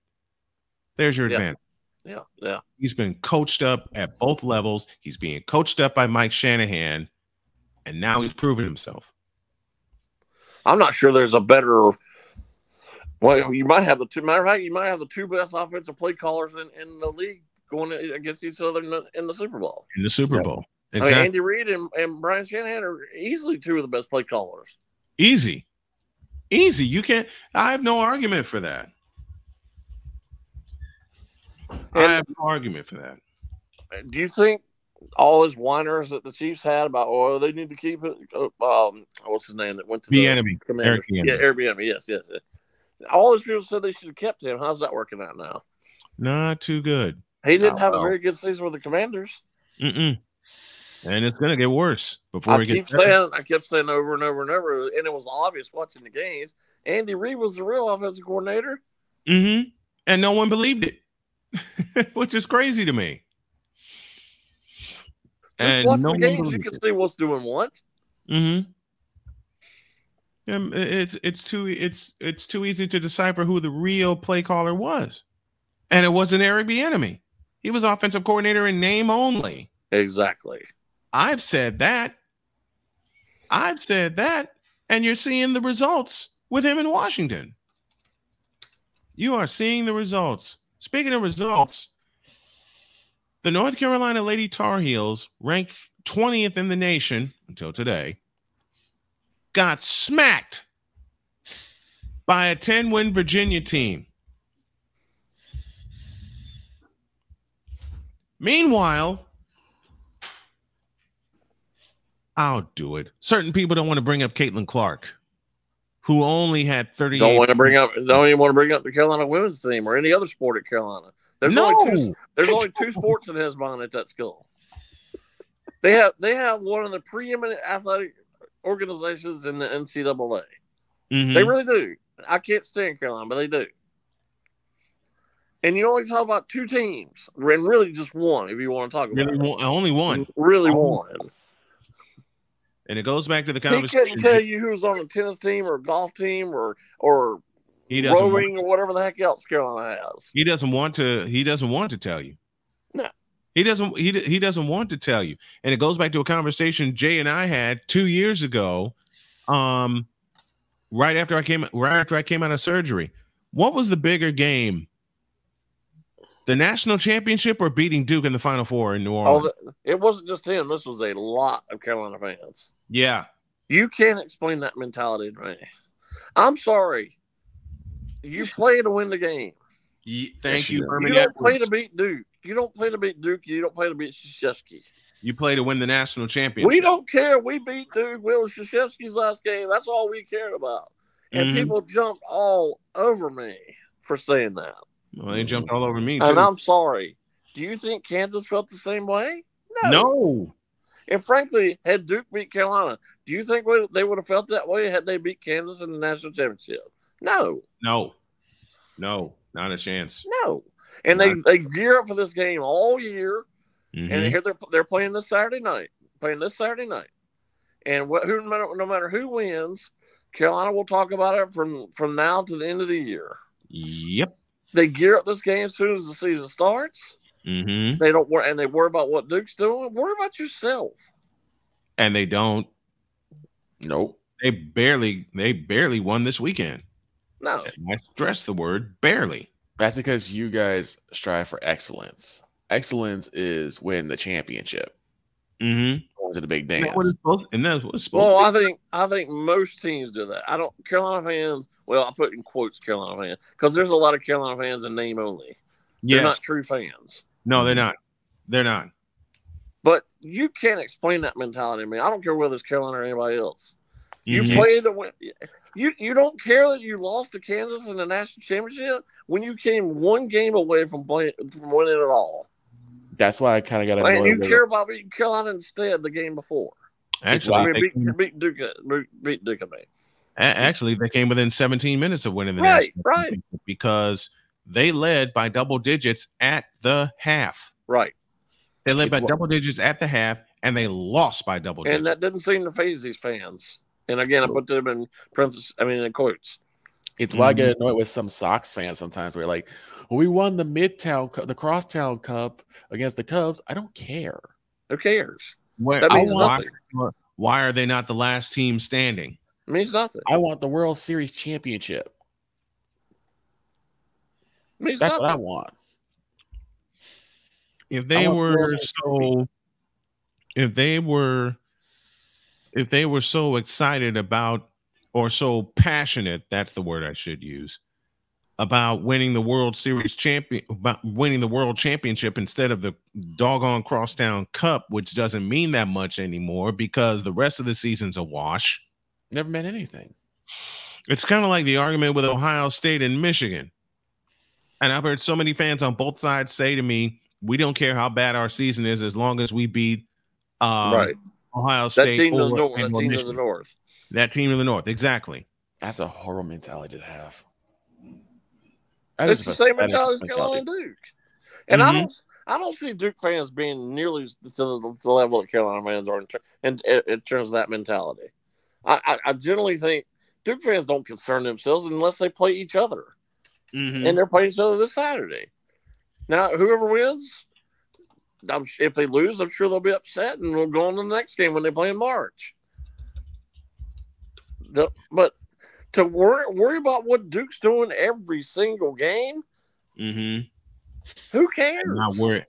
There's your advantage. Yeah. He's been coached up at both levels. He's being coached up by Mike Shanahan, and now he's proven himself. I'm not sure there's a better. Well, you might have the two. Matter of fact, you might have the two best offensive play callers in the league going against each other in the Super Bowl. In the Super Bowl, exactly. I mean, Andy Reid and Brian Shanahan are easily two of the best play callers. Easy. You can't. I have no argument for that. I have no argument for that. Do you think all those whiners that the Chiefs had about, they need to keep it? What's his name that went to the enemy? Eric Bieniemy. Yeah, Eric Bieniemy. Yes. All those people said they should have kept him. How's that working out now? Not too good. He didn't have a very good season with the Commanders. And it's going to get worse before I kept saying over and over and over, and it was obvious watching the games. Andy Reid was the real offensive coordinator. And no one believed it, which is crazy to me. Just watch the games, you can see what's doing what. It's too easy to decipher who the real play caller was, and it wasn't Eric Bieniemy. He was offensive coordinator in name only. Exactly. I've said that, and you're seeing the results with him in Washington. You are seeing the results. Speaking of results, the North Carolina Lady Tar Heels, ranked 20th in the nation until today, got smacked by a 10-win Virginia team. Meanwhile, I'll do it. Certain people don't want to bring up Caitlin Clark, who only had 38. Don't even want to bring up the Carolina women's team or any other sport at Carolina. There's only two sports in his mind at that school. They have one of the preeminent athletic organizations in the NCAA. They really do. I can't stand Carolina, but they do. And you only talk about two teams, and really just one, if you want to talk about it. Only one. Really one. And it goes back to the He conversation. couldn't tell you who's on a tennis team or a golf team or rowing or whatever the heck else Carolina has. He doesn't want to. He doesn't want to tell you. No, he doesn't. He doesn't want to tell you. And it goes back to a conversation Jay and I had 2 years ago, right after I came out of surgery. What was the bigger game? The national championship or beating Duke in the Final Four in New Orleans? Oh, it wasn't just him. This was a lot of Carolina fans. Yeah. You can't explain that mentality to me. I'm sorry. You play to win the game. Thank you, Herman. You don't play to beat Duke. You don't play to beat Duke. You don't play to beat Krzyzewski. You play to win the national championship. We don't care. We beat Duke. Will Krzyzewski's last game. That's all we cared about. And people jumped all over me for saying that. Well, they jumped all over me, too. And I'm sorry. Do you think Kansas felt the same way? No. And frankly, had Duke beat Carolina, do you think they would have felt that way had they beat Kansas in the national championship? No. No, not a chance. No. And they gear up for this game all year. And here they're playing this Saturday night. And no matter who wins, Carolina will talk about it from now to the end of the year. Yep. They gear up this game as soon as the season starts. They don't worry, and they worry about what Duke's doing. Worry about yourself. And they don't. Nope. They barely won this weekend. No. And I stress the word barely. That's because you guys strive for excellence. Excellence is win the championship. Going to the big dance. That's what it's supposed to be. I think most teams do that. Carolina fans. Well, I put in quotes Carolina fans because there's a lot of Carolina fans in name only. They're not true fans. No, they're not. They're not. But you can't explain that mentality to me. I don't care whether it's Carolina or anybody else. You play to win. You don't care that you lost to Kansas in the national championship when you came one game away from winning it all. That's why I kind of got annoyed. And you care about beating Carolina instead the game before. Actually, beat Duke. Actually, they came within 17 minutes of winning the national championship because they led by double digits at the half. Right. They led by double digits at the half, and they lost by double digits. And that didn't seem to faze these fans. And again, I put them in parentheses. In quotes. It's why I get annoyed with some Sox fans sometimes. We're like, well, we won the Crosstown Cup against the Cubs. I don't care. Who cares? That means nothing. Why are they not the last team standing? It means nothing. I want the World Series championship. That's nothing. What I want. If they were so excited about or so passionate, that's the word I should use, about winning the World Series winning the World Championship instead of the doggone Crosstown Cup, which doesn't mean that much anymore because the rest of the season's a wash. Never meant anything. It's kind of like the argument with Ohio State and Michigan. And I've heard so many fans on both sides say to me, we don't care how bad our season is as long as we beat Ohio State. That team of the North. That team of the North, exactly. That's a horrible mentality to have. It's the same mentality as Carolina and Duke. And I don't see Duke fans being nearly to the level that Carolina fans are in terms of that mentality. I generally think Duke fans don't concern themselves unless they play each other. And they're playing each other this Saturday. Now, whoever wins, if they lose, I'm sure they'll be upset and we'll go on to the next game when they play in March. But to worry about what Duke's doing every single game, who cares?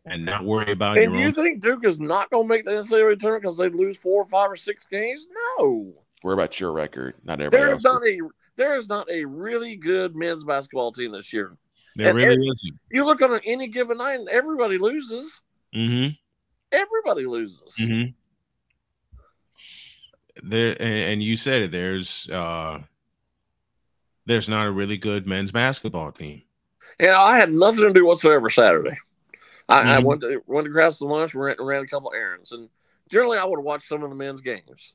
And not worry about And you think Duke is not going to make the NCAA tournament because they lose 4 or 5 or 6 games? No. Worry about your record, not everybody else. There is not a really good men's basketball team this year. There really isn't. You look on any given night, and everybody loses. Everybody loses. There, and you said it. There's not a really good men's basketball team. And I had nothing to do whatsoever Saturday. I went to grab some lunch, ran a couple errands, and generally I would have watched some of the men's games.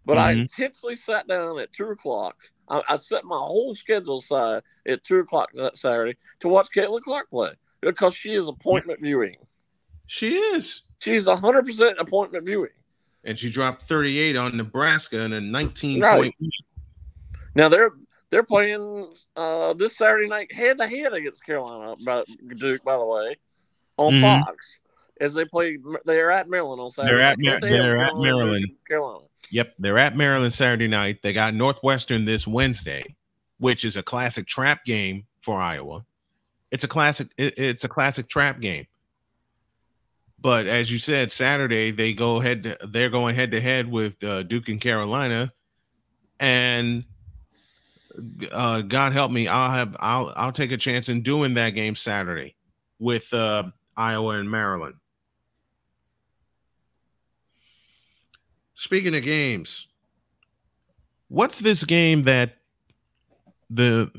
But I intentionally sat down at 2:00. I set my whole schedule aside at 2:00 that Saturday to watch Caitlin Clark play because she is appointment viewing. She is. She's 100% appointment viewing. And she dropped 38 on Nebraska in a 19 Right. point. Now they're playing this Saturday night head to head against Carolina, Duke, by the way, on Fox. As they're at Maryland on Saturday. They're at Maryland. Carolina. Yep, they're at Maryland Saturday night. They got Northwestern this Wednesday, which is a classic trap game for Iowa. It's a classic trap game. But as you said, Saturday they're going head to head with Duke and Carolina, and God help me, I'll take a chance in doing that game Saturday with Iowa and Maryland. Speaking of games, what's this game that the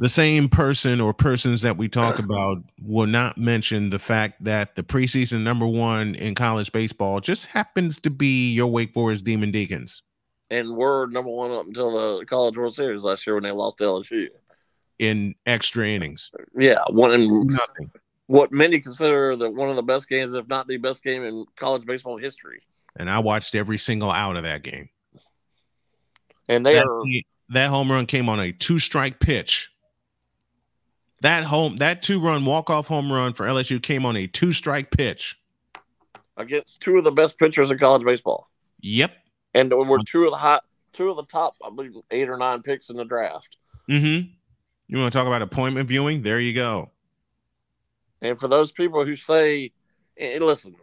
same person or persons that we talk about will not mention the fact that the preseason #1 in college baseball just happens to be your Wake Forest Demon Deacons? And were #1 up until the College World Series last year when they lost to LSU. In extra innings. Yeah, nothing. What many consider one of the best games, if not the best game in college baseball history. And I watched every single out of that game. And that home run came on a 2-strike pitch. That 2-run walk-off home run for LSU came on a 2-strike pitch against two of the best pitchers in college baseball. Yep. And were two of the top, I believe, 8 or 9 picks in the draft. You want to talk about appointment viewing? There you go. And for those people who say, hey, listen,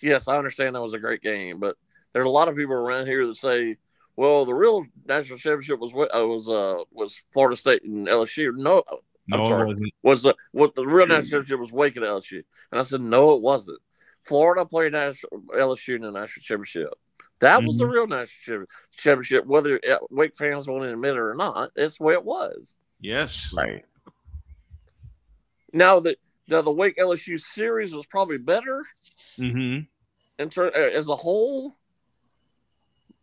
yes, I understand that was a great game, but there's a lot of people around here that say, well, the real national championship was Florida State and LSU. No, I'm sorry. What the real national championship was Wake and LSU. And I said, no, it wasn't. Florida played LSU in the national championship. That was the real national championship, whether Wake fans want to admit it or not. That's the way it was. Yes. Right. Now the Wake LSU series was probably better as a whole,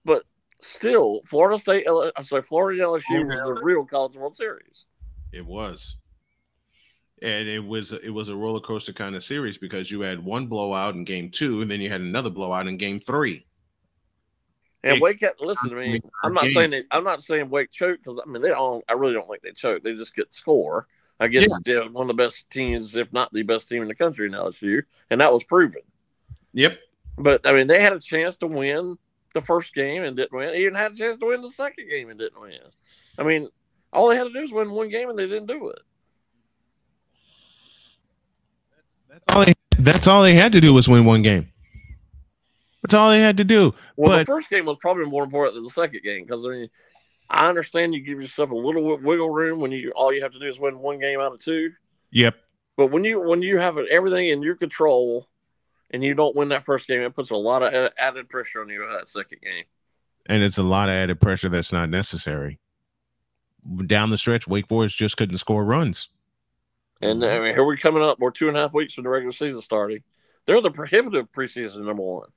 but still, Florida and LSU was the real College World Series. It was. And it was a roller coaster kind of series because you had one blowout in game 2, and then you had another blowout in game 3. And Wake, listen to me. I'm not saying Wake choked because I really don't think they choked. They just get the score. I guess they're one of the best teams, if not the best team in the country in LSU, and that was proven. Yep. But they had a chance to win the first game and didn't win. They even had a chance to win the second game and didn't win. All they had to do was win one game, and they didn't do it. That's all they had to do was win one game. That's all they had to do. Well, the first game was probably more important than the second game because I understand you give yourself a little wiggle room when all you have to do is win one game out of 2. Yep. But when you have everything in your control and you don't win that first game, it puts a lot of added pressure on you that second game. And it's a lot of added pressure that's not necessary. Down the stretch, Wake Forest just couldn't score runs. And here we're coming up. We're 2.5 weeks from the regular season starting. They're the prohibitive preseason #1.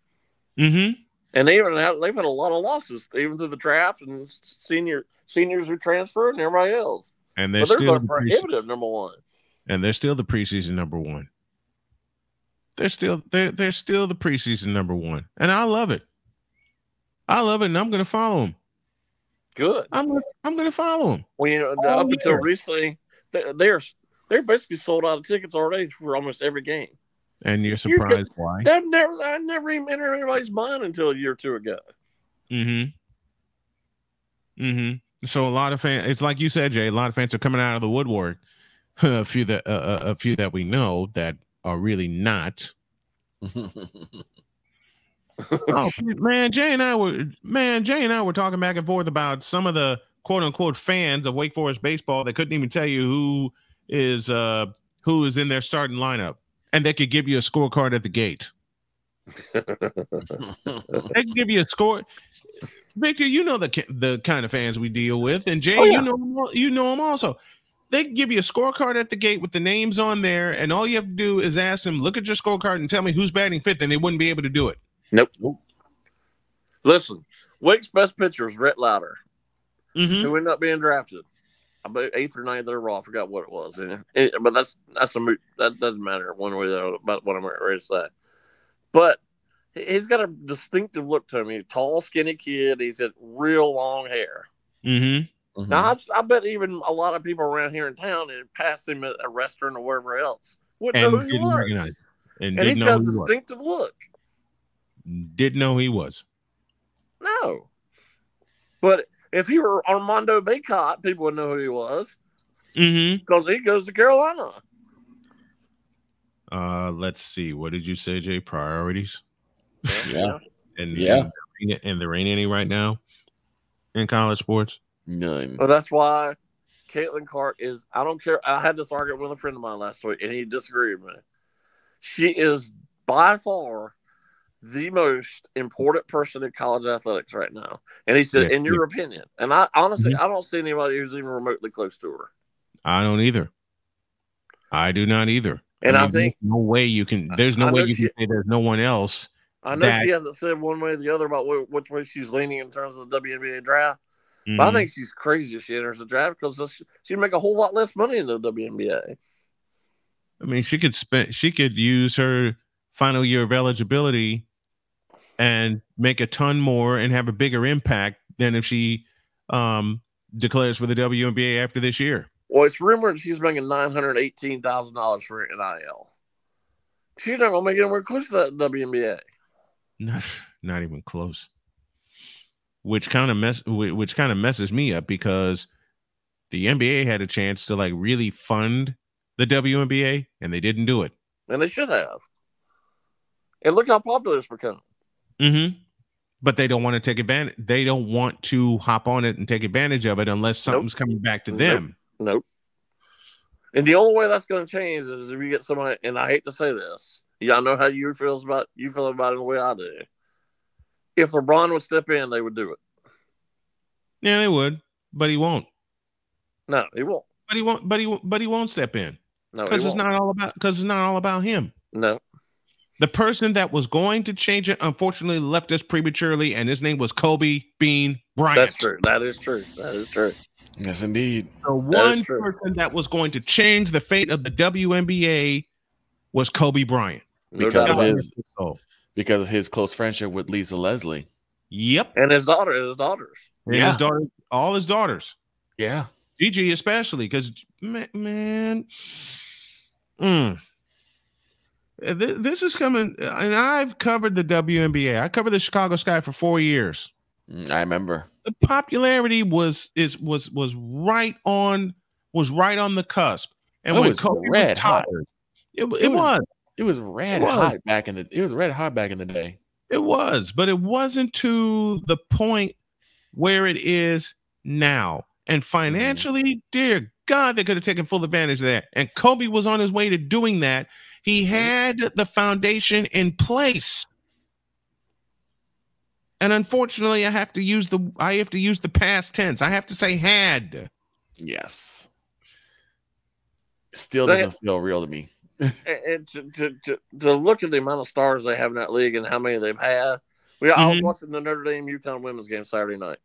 And they've had a lot of losses, even through the draft and seniors who transferred and everybody else. And they're still the prohibitive #1. And they're still the preseason #1. They're still the preseason #1, and I love it. And I'm going to follow them. Good. I'm going to follow them. Well, up until recently, they're basically sold out of tickets already for almost every game. And you're surprised why? I never even entered anybody's mind until a year or 2 ago. So a lot of fans, it's like you said, Jay, a lot of fans are coming out of the woodwork. a few that we know that are really not. Oh man, Jay and I were talking back and forth about some of the quote unquote fans of Wake Forest baseball that couldn't even tell you who is in their starting lineup. And they could give you a scorecard at the gate. They can give you a score. Victor, you know the kind of fans we deal with, and Jay, you know them also. They can give you a scorecard at the gate with the names on there, and all you have to do is ask them, "Look at your scorecard and tell me who's batting 5th," and they wouldn't be able to do it. Nope. Listen, Wake's best pitcher is Rhett Lauder, Mm-hmm. who ended up being drafted. About 8th or 9th overall. I forgot what it was. But that's a moot. That doesn't matter one way or the other about what I'm ready to say. But he's got a distinctive look to him. He's a tall, skinny kid. He's got real long hair. Mm-hmm. Now, I bet even a lot of people around here in town had passed him at a restaurant or wherever else. Wouldn't know who he was. Recognize. And he's got a distinctive look. Didn't know who he was. No. But if he were Armando Baycott, people would know who he was. Mm-hmm. Because he goes to Carolina. Let's see. What did you say, Jay? Priorities? Yeah. And there ain't any right now in college sports? None. Well, that's why Caitlin Clark is, I don't care. I had this argument with a friend of mine last week, and he disagreed with me. She is by far the most important person in college athletics right now. And he said, in your opinion. And I honestly, I don't see anybody who's even remotely close to her. I don't either. I do not either. And I think there's no way you can say there's no one else. I know she hasn't said one way or the other about which way she's leaning in terms of the WNBA draft. Mm-hmm. But I think she's crazy if she enters the draft because she'd make a whole lot less money in the WNBA. I mean, she could use her final year of eligibility and make a ton more and have a bigger impact than if she declares for the WNBA after this year. Well, it's rumored she's making $918,000 for NIL. She's not gonna make anywhere close to that WNBA. Not even close. Which kind of messes me up because the NBA had a chance to like really fund the WNBA and they didn't do it. And they should have. And look how popular it's become. Mm-hmm. But they don't want to take advantage. They don't want to hop on it and take advantage of it unless something's coming back to them. Nope. And the only way that's going to change is if you get somebody. And I hate to say this, I know how you feel about it the way I do. If LeBron would step in, they would do it. Yeah, they would, but he won't. No, he won't. But he won't step in. No, because it's not all about him. No. The person that was going to change it, unfortunately, left us prematurely, and his name was Kobe Bean Bryant. That's true. That is true. That is true. Yes, indeed. The one person that was going to change the fate of the WNBA was Kobe Bryant. Because of his close friendship with Lisa Leslie. Yep. And his daughters. All his daughters. Yeah. Gigi especially, because, man, this is coming, and I've covered the WNBA. I covered the Chicago Sky for 4 years. I remember. The popularity was right on the cusp. And when Kobe red hot. It was red hot back in the day. It was, but it wasn't to the point where it is now. And financially, dear God, they could have taken full advantage of that. And Kobe was on his way to doing that. He had the foundation in place. And unfortunately, I have to use the past tense. I have to say had. Yes. Still doesn't feel real to me. And to look at the amount of stars they have in that league and how many they've had. I was watching the Notre Dame UConn women's game Saturday night.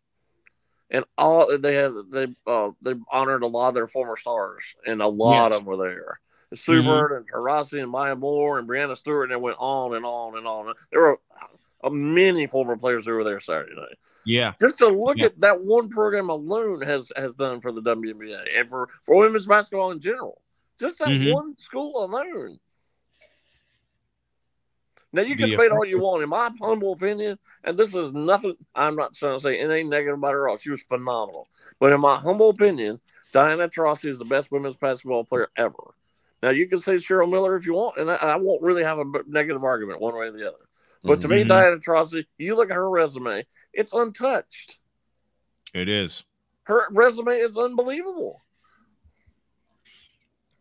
And they honored a lot of their former stars, and a lot of them were there. Sue Bird and Taurasi and Maya Moore and Brianna Stewart, and it went on and on and on. There were many former players who were there Saturday night. Yeah. Just to look at that one program alone has done for the WNBA and for women's basketball in general. Just that one school alone. Now, you can debate all you want. In my humble opinion, and this is nothing, I'm not trying to say anything negative about her at all. She was phenomenal. But in my humble opinion, Diana Taurasi is the best women's basketball player ever. Now, you can say Cheryl Miller if you want, and I won't really have a negative argument one way or the other. But to me, Diana Taurasi, you look at her resume, it's untouched. It is. Her resume is unbelievable.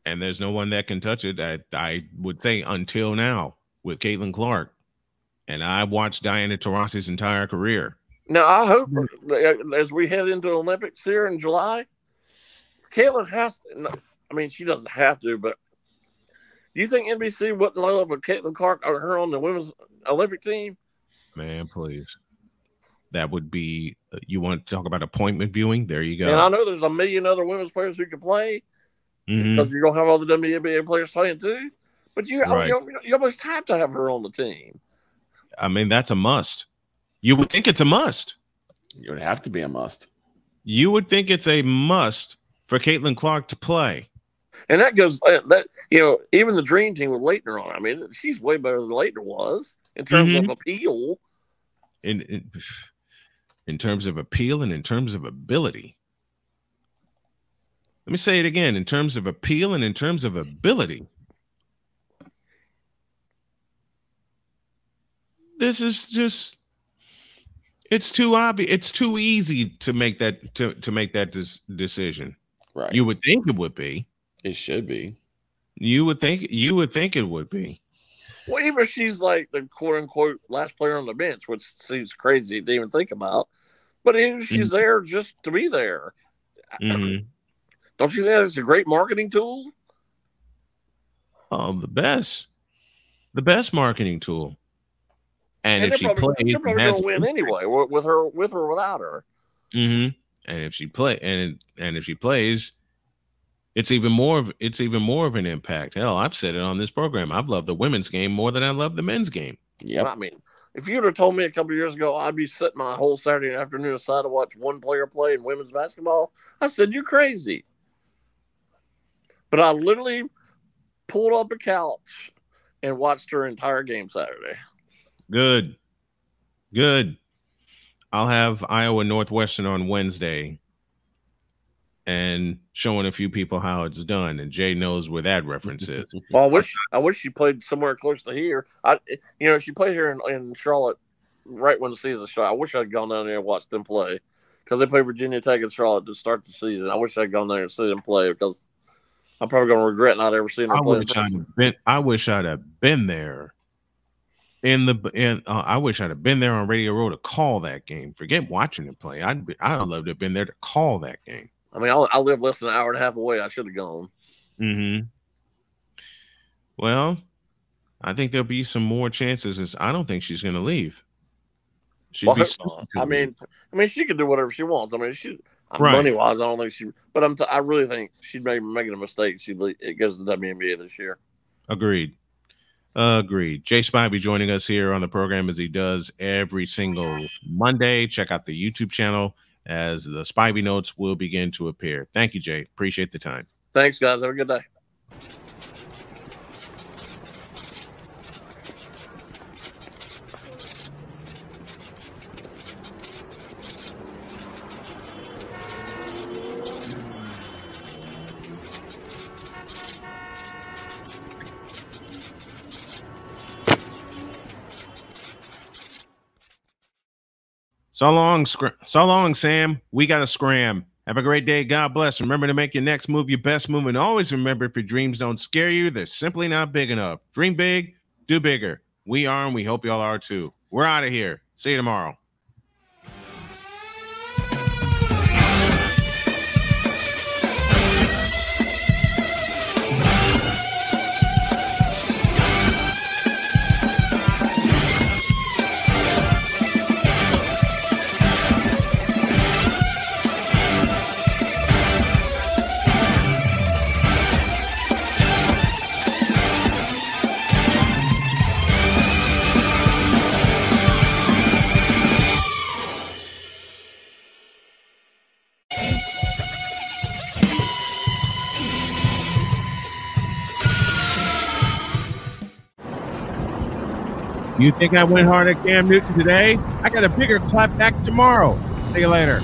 And there's no one that can touch it, I would say, until now, with Caitlin Clark. And I've watched Diana Taurasi's entire career. Now, I hope as we head into Olympics here in July, Caitlin has to, I mean, she doesn't have to, but do you think NBC wouldn't love with Caitlin Clark or her on the women's Olympic team? Man, please. that would be, you want to talk about appointment viewing? There you go. And I know there's a million other women's players who can play because you're going to have all the WNBA players playing too. But you almost have to have her on the team. I mean, that's a must. You would think it's a must. It would have to be a must. You would think it's a must for Caitlin Clark to play. And that goes even the dream team with Leitner on. I mean, she's way better than Leitner was in terms of appeal. In terms of appeal and in terms of ability. Let me say it again. In terms of appeal and in terms of ability. This is just, it's too obvious. It's too easy to make that decision. Right. You would think it would be. It should be. You would think it would be. Well, even if she's like the quote unquote last player on the bench, which seems crazy to even think about, but even if she's there just to be there, don't you think that's a great marketing tool? Oh, the best marketing tool. And if she plays, they're probably going to win anyway, with her, or without her. And if she if she plays, it's even more of an impact. Hell, I've said it on this program. I've loved the women's game more than I love the men's game. Yeah, I mean, if you'd have told me a couple of years ago I'd be setting my whole Saturday afternoon aside to watch one player play in women's basketball, I said you're crazy. But I literally pulled up a couch and watched her entire game Saturday. Good. I'll have Iowa Northwestern on Wednesday and showing a few people how it's done. And Jay knows where that reference is. Well, I wish she played somewhere close to here. She played here in Charlotte right when the season started. I wish I'd gone down there and watched them play because they played Virginia Tech and Charlotte to start the season. I wish I'd gone there and see them play because I'm probably going to regret not ever seeing them play. I wish I'd have been there. I wish I'd have been there on Radio Row to call that game. Forget watching it play. I'd love to have been there to call that game. I mean, I live less than an hour and a half away. I should have gone. Well, I think there'll be some more chances. I don't think she's going to leave. I mean, she can do whatever she wants. I mean, money wise, I don't think she. But I really think she'd be making a mistake. It goes to the WNBA this year. Agreed. Jay Spivey joining us here on the program as he does every single Monday. Check out the YouTube channel as the Spivey notes will begin to appear. Thank you, Jay. Appreciate the time. Thanks, guys. Have a good day. So long, Sam. We got to scram. Have a great day. God bless. Remember to make your next move your best move. And always remember, if your dreams don't scare you, they're simply not big enough. Dream big, do bigger. We are, and we hope y'all are too. We're out of here. See you tomorrow. You think I went hard at Cam Newton today? I got a bigger clap back tomorrow. See you later.